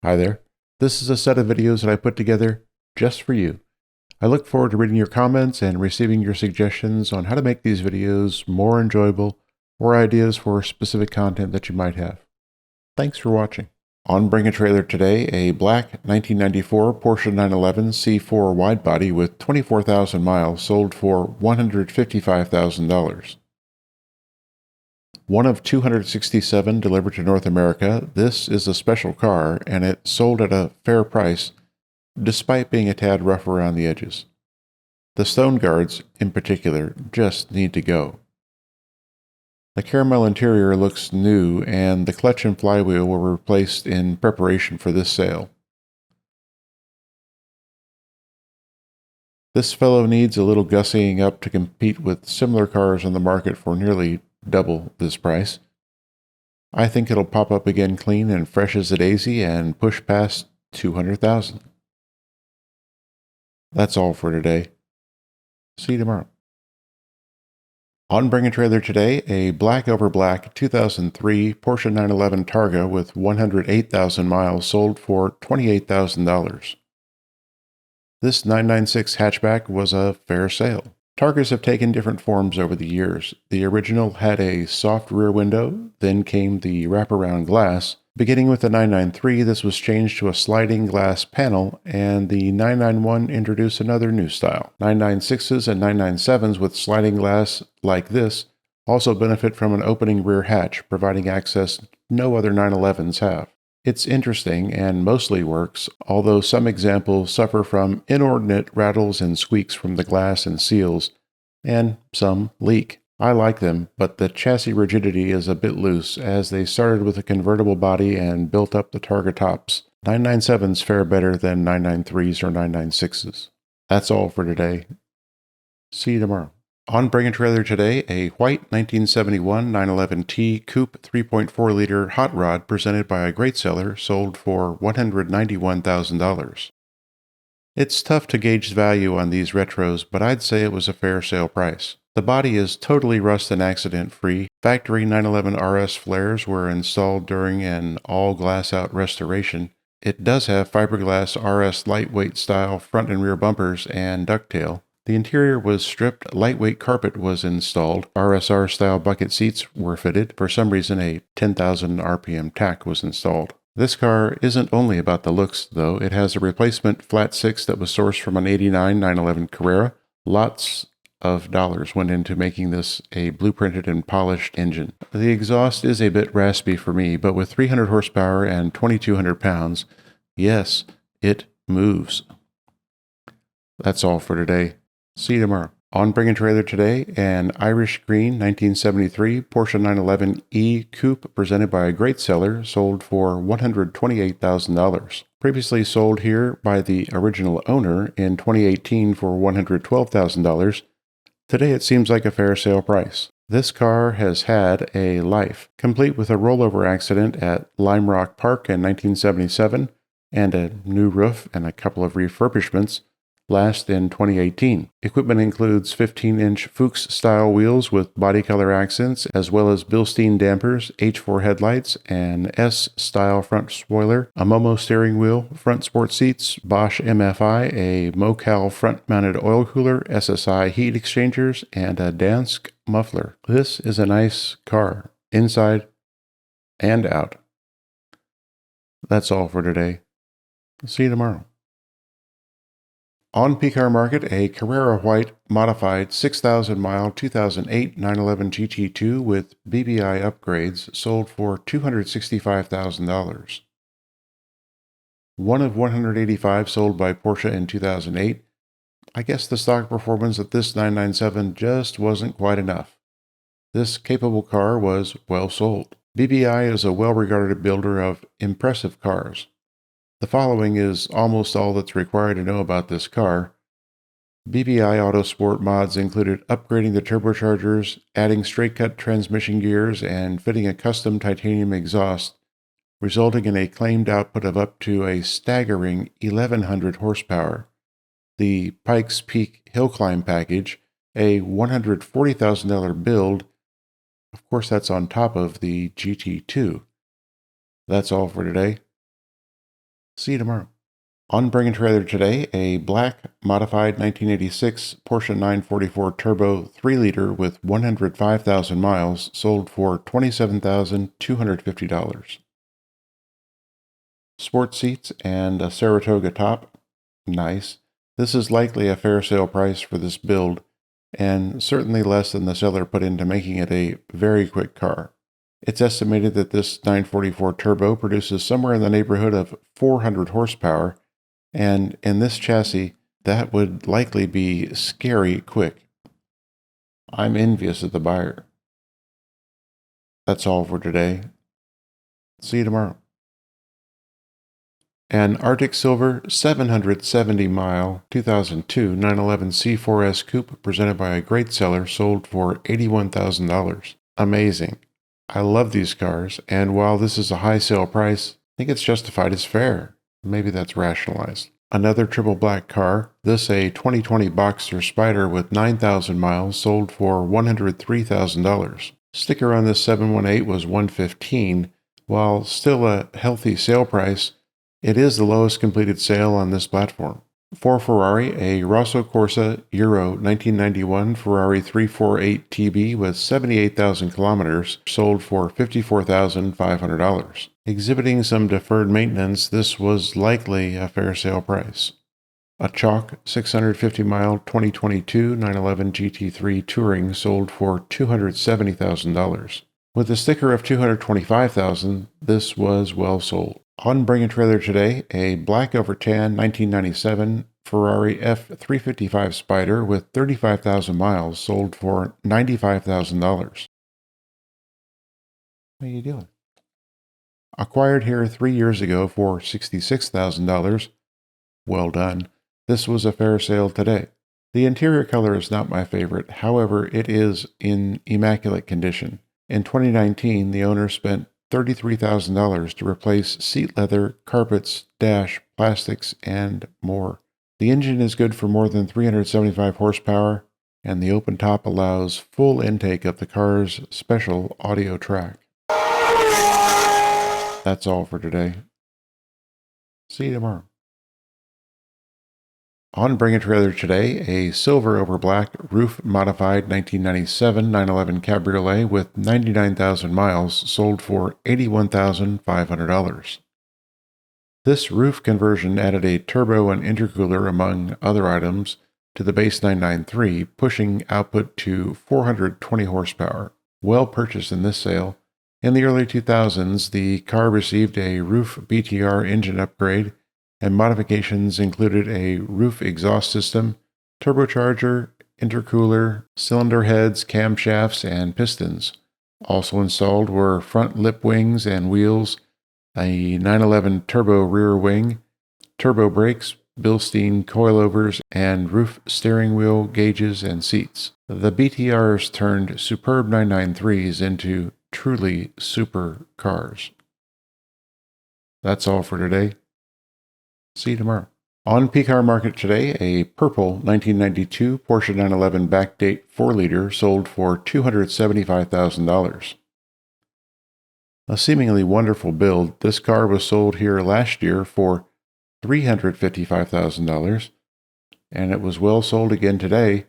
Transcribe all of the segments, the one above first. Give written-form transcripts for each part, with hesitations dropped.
Hi there. This is a set of videos that I put together just for you. I look forward to reading your comments and receiving your suggestions on how to make these videos more enjoyable or ideas for specific content that you might have. Thanks for watching. On Bring a Trailer today, a black 1994 Porsche 911 C4 widebody with 24,000 miles sold for $155,000. One of 267 delivered to North America, this is a special car and it sold at a fair price despite being a tad rough around the edges. The stone guards, in particular, just need to go. The caramel interior looks new and the clutch and flywheel were replaced in preparation for this sale. This fellow needs a little gussying up to compete with similar cars on the market for nearly double this price. I think it'll pop up again clean and fresh as a daisy and push past 200,000. That's all for today. See you tomorrow. On Bring a Trailer today, a black over black 2003 Porsche 911 Targa with 108,000 miles sold for $28,000. This 996 hatchback was a fair sale. Targas have taken different forms over the years. The original had a soft rear window, then came the wraparound glass. Beginning with the 993, this was changed to a sliding glass panel, and the 991 introduced another new style. 996s and 997s with sliding glass like this also benefit from an opening rear hatch, providing access no other 911s have. It's interesting and mostly works, although some examples suffer from inordinate rattles and squeaks from the glass and seals, and some leak. I like them, but the chassis rigidity is a bit loose, as they started with a convertible body and built up the Targa tops. 997s fare better than 993s or 996s. That's all for today. See you tomorrow. On Bring a Trailer today, a white 1971 911T Coupe 3.4-liter hot rod presented by a great seller sold for $191,000. It's tough to gauge value on these retros, but I'd say it was a fair sale price. The body is totally rust and accident-free. Factory 911 RS flares were installed during an all-glass-out restoration. It does have fiberglass RS lightweight style front and rear bumpers and ducktail. The interior was stripped, lightweight carpet was installed, RSR-style bucket seats were fitted. For some reason, a 10,000 RPM tack was installed. This car isn't only about the looks, though. It has a replacement flat six that was sourced from an '89 911 Carrera. Lots of dollars went into making this a blueprinted and polished engine. The exhaust is a bit raspy for me, but with 300 horsepower and 2,200 pounds, yes, it moves. That's all for today. See you tomorrow. On Bring a Trailer today, an Irish Green 1973 Porsche 911E Coupe presented by a great seller sold for $128,000. Previously sold here by the original owner in 2018 for $112,000. Today it seems like a fair sale price. This car has had a life, complete with a rollover accident at Lime Rock Park in 1977 and a new roof and a couple of refurbishments last in 2018. Equipment includes 15-inch Fuchs-style wheels with body color accents, as well as Bilstein dampers, H4 headlights, an S-style front spoiler, a Momo steering wheel, front sport seats, Bosch MFI, a Mocal front-mounted oil cooler, SSI heat exchangers, and a Dansk muffler. This is a nice car, inside and out. That's all for today. See you tomorrow. On PCAR Market, a Carrera White modified 6,000-mile 2008 911 GT2 with BBI upgrades sold for $265,000. One of 185 sold by Porsche in 2008. I guess the stock performance of this 997 just wasn't quite enough. This capable car was well sold. BBI is a well-regarded builder of impressive cars. The following is almost all that's required to know about this car. BBI Autosport mods included upgrading the turbochargers, adding straight-cut transmission gears, and fitting a custom titanium exhaust, resulting in a claimed output of up to a staggering 1,100 horsepower. The Pikes Peak Hill Climb package, a $140,000 build. Of course, that's on top of the GT2. That's all for today. See you tomorrow. On Bring a Trailer today, a black modified 1986 Porsche 944 Turbo 3-liter with 105,000 miles sold for $27,250. Sports seats and a Saratoga top. Nice. This is likely a fair sale price for this build, and certainly less than the seller put into making it a very quick car. It's estimated that this 944 Turbo produces somewhere in the neighborhood of 400 horsepower, and in this chassis, that would likely be scary quick. I'm envious of the buyer. That's all for today. See you tomorrow. An Arctic Silver 770-mile 2002 911 C4S Coupe presented by a great seller sold for $81,000. Amazing. I love these cars, and while this is a high sale price, I think it's justified as fair. Maybe that's rationalized. Another triple black car, this a 2020 Boxster Spyder with 9,000 miles, sold for $103,000. Sticker on this 718 was $115,000. While still a healthy sale price, it is the lowest completed sale on this platform. For Ferrari, a Rosso Corsa Euro 1991 Ferrari 348 TB with 78,000 kilometers sold for $54,500. Exhibiting some deferred maintenance, this was likely a fair sale price. A chalk 650-mile 2022 911 GT3 Touring sold for $270,000. With a sticker of $225,000, this was well sold. On Bring a Trailer today, a black over tan 1997 Ferrari F355 Spyder with 35,000 miles sold for $95,000. How you doing? Acquired here 3 years ago for $66,000. Well done. This was a fair sale today. The interior color is not my favorite, however, it is in immaculate condition. In 2019, the owner spent $33,000 to replace seat leather, carpets, dash, plastics, and more. The engine is good for more than 375 horsepower, and the open top allows full intake of the car's special audio track. That's all for today. See you tomorrow. On Bring a Trailer today, a silver over black roof modified 1997 911 Cabriolet with 99,000 miles sold for $81,500. This roof conversion added a turbo and intercooler among other items to the base 993, pushing output to 420 horsepower. Well purchased in this sale. In the early 2000s, the car received a roof BTR engine upgrade, and modifications included a roof exhaust system, turbocharger, intercooler, cylinder heads, camshafts, and pistons. Also installed were front lip wings and wheels, a 911 turbo rear wing, turbo brakes, Bilstein coilovers, and roof steering wheel gauges and seats. The BTRs turned superb 993s into truly super cars. That's all for today. See you tomorrow. On P-Car Market today, a purple 1992 Porsche 911 backdate 4-liter sold for $275,000. A seemingly wonderful build, this car was sold here last year for $355,000, and it was well sold again today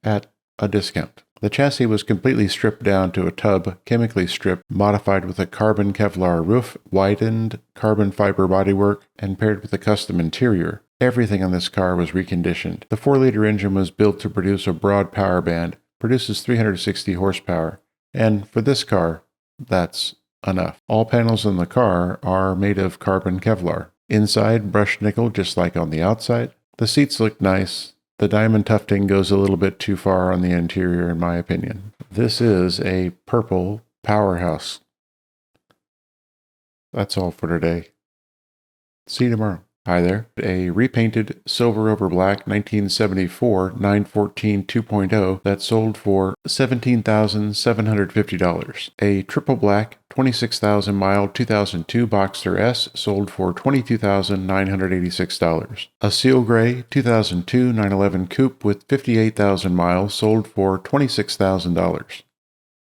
at a discount. The chassis was completely stripped down to a tub, chemically stripped, modified with a carbon Kevlar roof, widened carbon fiber bodywork, and paired with a custom interior. Everything on this car was reconditioned. The 4-liter engine was built to produce a broad power band, produces 360 horsepower, and for this car, that's enough. All panels in the car are made of carbon Kevlar. Inside, brushed nickel just like on the outside. The seats look nice. The diamond tufting goes a little bit too far on the interior, in my opinion. This is a purple powerhouse. That's all for today. See you tomorrow. Hi there. A repainted silver over black 1974 914 2.0 that sold for $17,750. A triple black 26,000 mile 2002 Boxster S sold for $22,986. A seal gray 2002 911 Coupe with 58,000 miles sold for $26,000.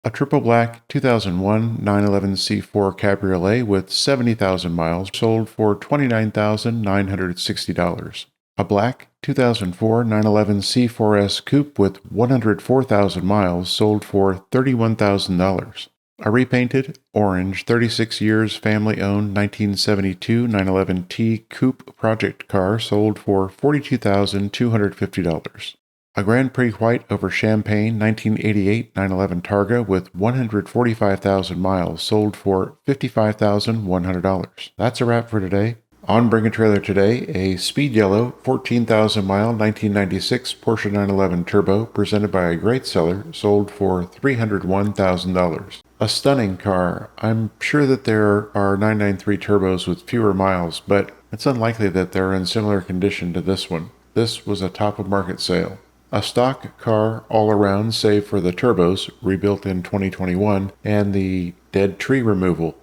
A triple black 2001 911 C4 Cabriolet with 70,000 miles sold for $29,960. A black 2004 911 C4S Coupe with 104,000 miles sold for $31,000. A repainted, orange, 36 years family-owned 1972 911T Coupe project car sold for $42,250. A Grand Prix white over champagne 1988 911 Targa with 145,000 miles sold for $55,100. That's a wrap for today. On Bring a Trailer today, a speed yellow 14,000 mile 1996 Porsche 911 Turbo presented by a great seller sold for $301,000. A stunning car. I'm sure that there are 993 turbos with fewer miles, but it's unlikely that they're in similar condition to this one. This was a top of market sale. A stock car all around save for the turbos, rebuilt in 2021, and the dead tree removal.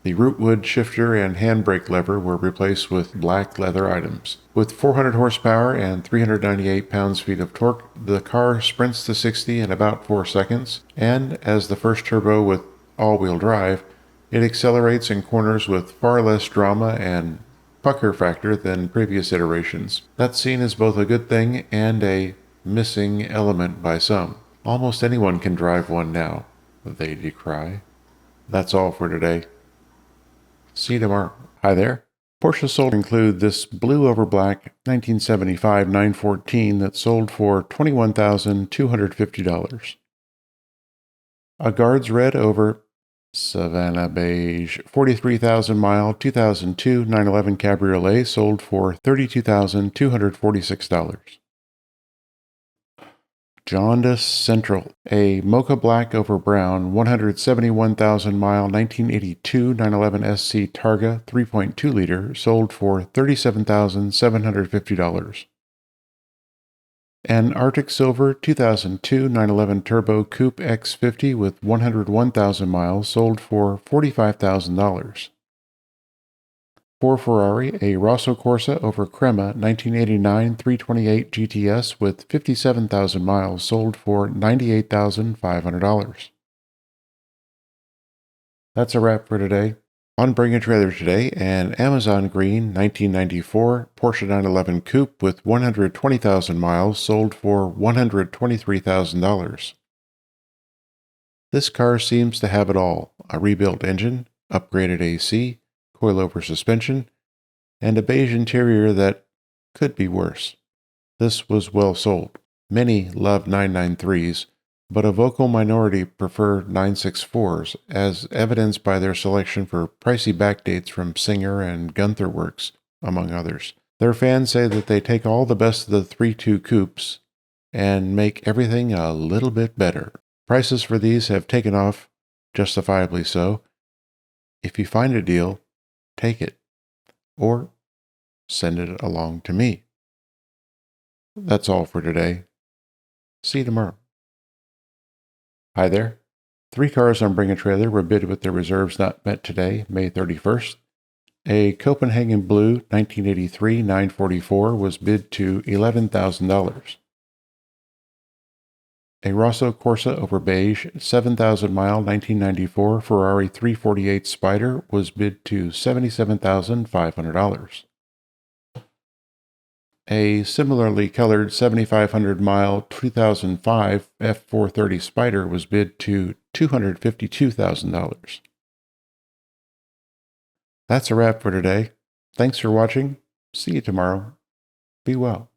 The rootwood shifter and handbrake lever were replaced with black leather items. With 400 horsepower and 398 pounds-feet of torque, the car sprints to 60 in about 4 seconds, and as the first turbo with all-wheel drive, it accelerates in corners with far less drama and pucker factor than previous iterations. That's seen as both a good thing and a missing element by some. Almost anyone can drive one now, they decry. That's all for today. See you tomorrow. Hi there. Porsche sold include this blue over black 1975 914 that sold for $21,250. A Guards red over Savannah beige 43,000 mile 2002 911 Cabriolet sold for $32,246. Jaundice Central, a mocha black over brown 171,000 mile 1982 911 SC Targa 3.2 liter sold for $37,750. An Arctic Silver 2002 911 Turbo Coupe X50 with 101,000 miles sold for $45,000. For Ferrari, a Rosso Corsa over Crema 1989 328 GTS with 57,000 miles sold for $98,500. That's a wrap for today. On Bring a Trailer today, an Amazon Green 1994 Porsche 911 Coupe with 120,000 miles sold for $123,000. This car seems to have it all: a rebuilt engine, upgraded AC, coilover suspension, and a beige interior that could be worse. This was well sold. Many love 993s, but a vocal minority prefer 964s, as evidenced by their selection for pricey backdates from Singer and Gunther Works, among others. Their fans say that they take all the best of the 3.2 coupes and make everything a little bit better. Prices for these have taken off, justifiably so. If you find a deal, take it, or send it along to me. That's all for today. See you tomorrow. Hi there. 3 cars on Bring a Trailer were bid with their reserves not met today, May 31st. A Copenhagen Blue 1983 944 was bid to $11,000. A Rosso Corsa over beige 7,000 mile 1994 Ferrari 348 Spider was bid to $77,500. A similarly colored 7,500 mile 2005 F430 Spider was bid to $252,000. That's a wrap for today. Thanks for watching. See you tomorrow. Be well.